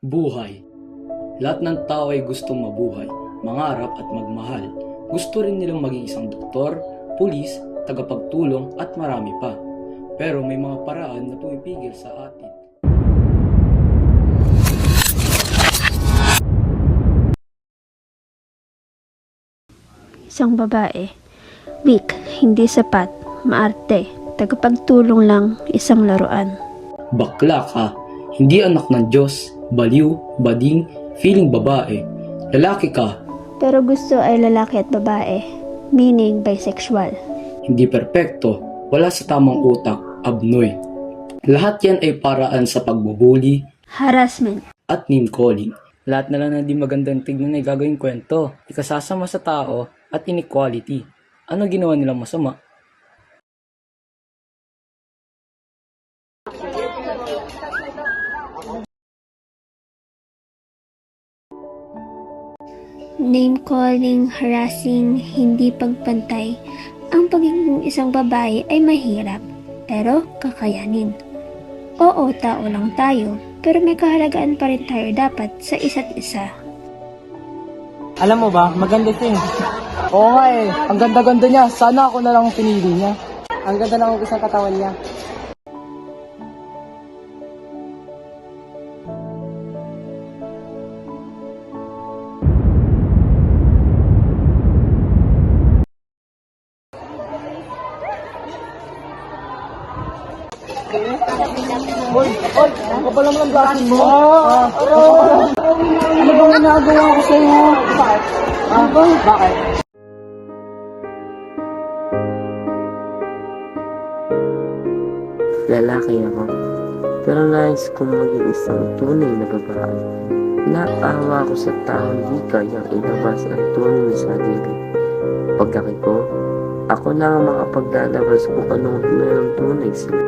Buhay. Lahat ng tao ay gustong mabuhay, mangarap at magmahal. Gusto rin nilang maging isang doktor, pulis, tagapagtulong at marami pa. Pero may mga paraan na pumipigil sa atin. Isang babae. Weak, hindi sapat, maarte, tagapagtulong lang, isang laruan. Bakla ka, hindi anak ng Diyos, baliw, bading, feeling babae. Lalaki ka, Pero gusto ay lalaki at babae, meaning bisexual. hindi perpekto, wala sa tamang utak, abnoy. Lahat yan ay paraan sa pagbubuli Harassment. at name-calling. Lahat na lang na di magandang tignan ay gagawing kwento, ikasasama sa tao at inequality. Ano ginawa nilang masama? Name-calling, harassing, hindi pagpantay. Ang pagiging isang babae ay mahirap, pero kakayanin. Oo, tao lang tayo, pero may kahalagaan pa rin tayo dapat sa isa't isa. Alam mo ba, maganda siya eh. Oo nga eh, ang ganda-ganda niya. Sana ako na lang ang pinili niya. Ang ganda ng isang katawan niya. Hoy, ang kapal naman ang blasin mo. Ano bang ginagawa ko sa'yo? Bakit? Bakit? Lalaki ako, pero nais kong maging isang tunay na babae. Naawa ko sa taong di kayang ilabas ang tunay na sarili. Paglaki ko, ako lang ang makapaglalabas kung anong merong tunay sila.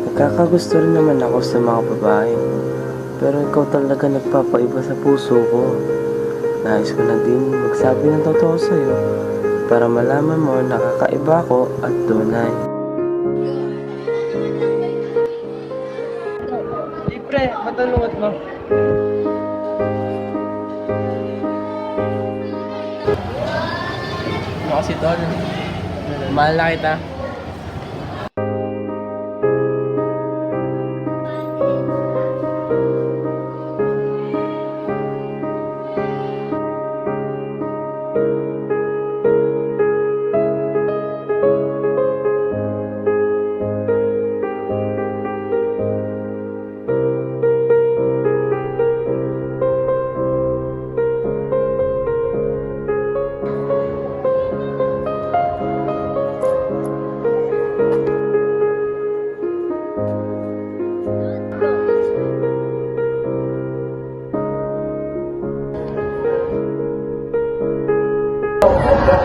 Nagkakagusto rin naman ako sa mga babae, pero ikaw talaga nagpapaiba sa puso ko. Nais ko na din magsabi ng totoo sa'yo para malaman mo na kakaiba ko at tunay. Pre, matanungat mo. Ano kasi tol? Mahal na kita.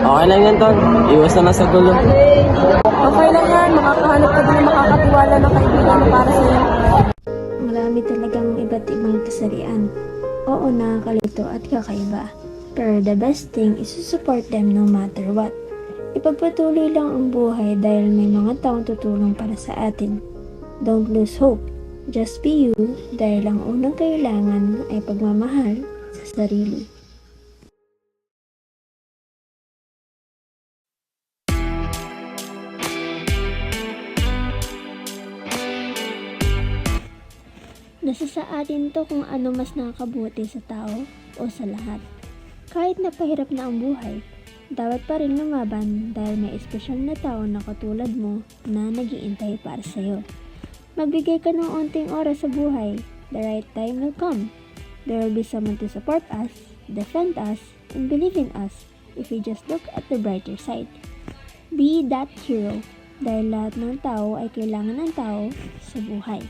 Okay lang yan, Tol. Iwas na sa gulo. Okay lang yan, makakahanap ka din ng makakatiwala na kaibigan para sa iyo. Marami talagang iba't ibang kasarian. Oo, nakakalito at kakaiba. Pero the best thing is to support them no matter what. Ipagpatuloy lang ang buhay dahil may mga taong tutulong para sa atin. Don't lose hope. Just be you dahil ang unang kailangan ay pagmamahal sa sarili. Nasa sa atin to kung ano mas nakakabuti sa tao o sa lahat. Kahit napahirap na ang buhay, dapat pa rin lumaban dahil may espesyal na tao na katulad mo na nag-iintay para sa'yo. Magbigay ka ng onting oras sa buhay, the right time will come. There will be someone to support us, defend us, and believe in us if we just look at the brighter side. Be that hero dahil lahat ng tao ay kailangan ng tao sa buhay.